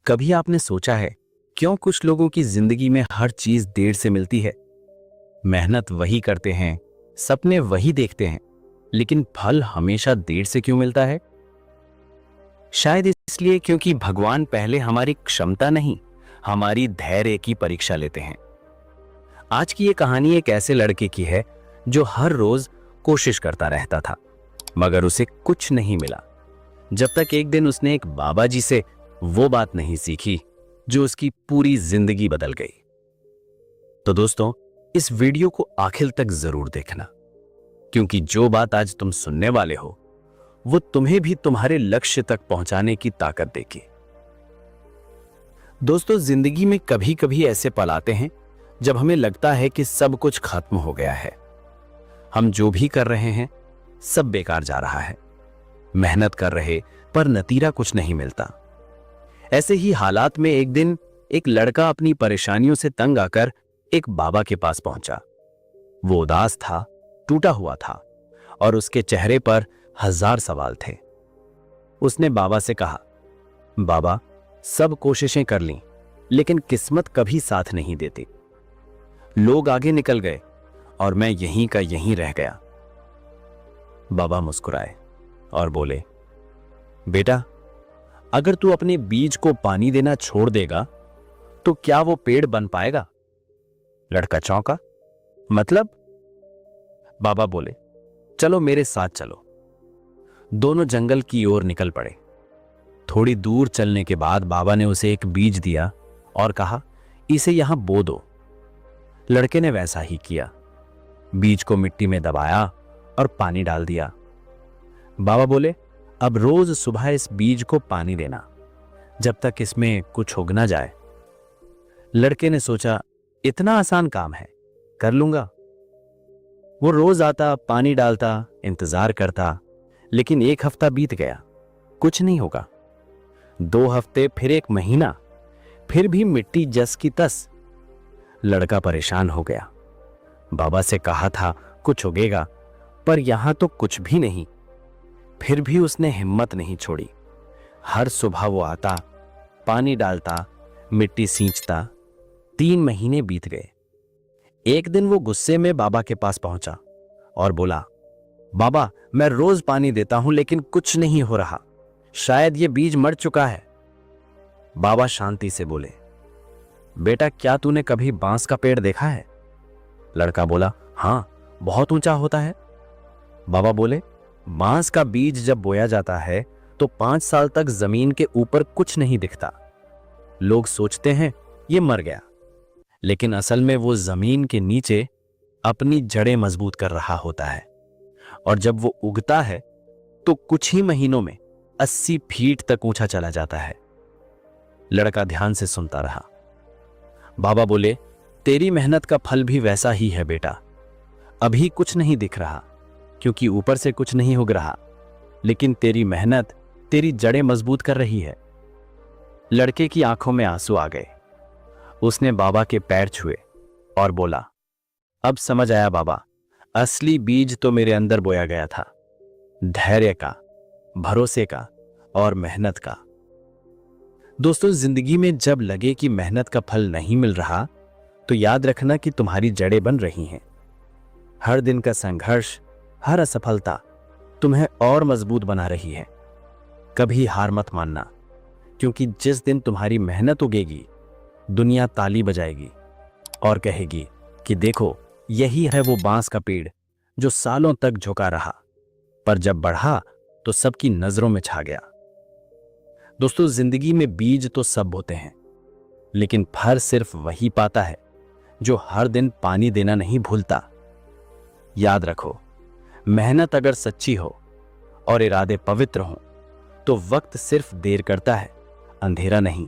कभी आपने सोचा है क्यों कुछ लोगों की जिंदगी में हर चीज देर से मिलती है? मेहनत वही करते हैं, सपने वही देखते हैं, लेकिन फल हमेशा देर से क्यों मिलता है? शायद इसलिए क्योंकि भगवान पहले हमारी क्षमता नहीं, हमारी धैर्य की परीक्षा लेते हैं। आज की ये कहानी एक ऐसे लड़के की है जो हर रोज कोशिश करता रहता था, मगर उसे कुछ नहीं मिला, जब तक एक दिन उसने एक बाबा जी से वो बात नहीं सीखी जो उसकी पूरी जिंदगी बदल गई। तो दोस्तों, इस वीडियो को आखिर तक जरूर देखना, क्योंकि जो बात आज तुम सुनने वाले हो वो तुम्हें भी तुम्हारे लक्ष्य तक पहुंचाने की ताकत देगी। दोस्तों, जिंदगी में कभी कभी ऐसे पल आते हैं जब हमें लगता है कि सब कुछ खत्म हो गया है। हम जो भी कर रहे हैं सब बेकार जा रहा है, मेहनत कर रहे पर नतीजा कुछ नहीं मिलता। ऐसे ही हालात में एक दिन एक लड़का अपनी परेशानियों से तंग आकर एक बाबा के पास पहुंचा। वो उदास था, टूटा हुआ था और उसके चेहरे पर 1000 सवाल थे। उसने बाबा से कहा, बाबा, सब कोशिशें कर लीं, लेकिन किस्मत कभी साथ नहीं देती। लोग आगे निकल गए और मैं यहीं का यहीं रह गया। बाबा मुस्कुराए और बोले, बेटा, अगर तू अपने बीज को पानी देना छोड़ देगा तो क्या वो पेड़ बन पाएगा? लड़का चौंका, मतलब? बाबा बोले, चलो मेरे साथ चलो। दोनों जंगल की ओर निकल पड़े। थोड़ी दूर चलने के बाद बाबा ने उसे एक बीज दिया और कहा, इसे यहां बो दो। लड़के ने वैसा ही किया। बीज को मिट्टी में दबाया और पानी डाल दिया। बाबा बोले, अब रोज सुबह इस बीज को पानी देना जब तक इसमें कुछ उग ना जाए। लड़के ने सोचा, इतना आसान काम है, कर लूंगा। वो रोज आता, पानी डालता, इंतजार करता, लेकिन 1 हफ्ता बीत गया, कुछ नहीं होगा। 2 हफ्ते, फिर 1 महीना, फिर भी मिट्टी जस की तस। लड़का परेशान हो गया। बाबा से कहा था कुछ उगेगा, पर यहां तो कुछ भी नहीं। फिर भी उसने हिम्मत नहीं छोड़ी। हर सुबह वो आता, पानी डालता, मिट्टी सींचता। 3 महीने बीत गए। एक दिन वो गुस्से में बाबा के पास पहुंचा और बोला, बाबा, मैं रोज पानी देता हूं लेकिन कुछ नहीं हो रहा, शायद ये बीज मर चुका है। बाबा शांति से बोले, बेटा, क्या तूने कभी बांस का पेड़ देखा है? लड़का बोला, हां, बहुत ऊंचा होता है। बाबा बोले, बांस का बीज जब बोया जाता है तो 5 साल तक जमीन के ऊपर कुछ नहीं दिखता। लोग सोचते हैं ये मर गया, लेकिन असल में वो जमीन के नीचे अपनी जड़ें मजबूत कर रहा होता है, और जब वो उगता है तो कुछ ही महीनों में 80 फीट तक ऊंचा चला जाता है। लड़का ध्यान से सुनता रहा। बाबा बोले, तेरी मेहनत का फल भी वैसा ही है बेटा। अभी कुछ नहीं दिख रहा क्योंकि ऊपर से कुछ नहीं उग रहा, लेकिन तेरी मेहनत तेरी जड़ें मजबूत कर रही है। लड़के की आंखों में आंसू आ गए। उसने बाबा के पैर छुए और बोला, अब समझ आया बाबा, असली बीज तो मेरे अंदर बोया गया था, धैर्य का, भरोसे का और मेहनत का। दोस्तों, जिंदगी में जब लगे कि मेहनत का फल नहीं मिल रहा तो याद रखना कि तुम्हारी जड़ें बन रही हैं। हर दिन का संघर्ष, हर असफलता तुम्हें और मजबूत बना रही है। कभी हार मत मानना, क्योंकि जिस दिन तुम्हारी मेहनत उगेगी, दुनिया ताली बजाएगी और कहेगी कि देखो, यही है वो बांस का पेड़ जो सालों तक झुका रहा, पर जब बढ़ा तो सबकी नजरों में छा गया। दोस्तों, जिंदगी में बीज तो सब बोते हैं, लेकिन फल सिर्फ वही पाता है जो हर दिन पानी देना नहीं भूलता। याद रखो, मेहनत अगर सच्ची हो और इरादे पवित्र हों तो वक्त सिर्फ देर करता है, अंधेरा नहीं।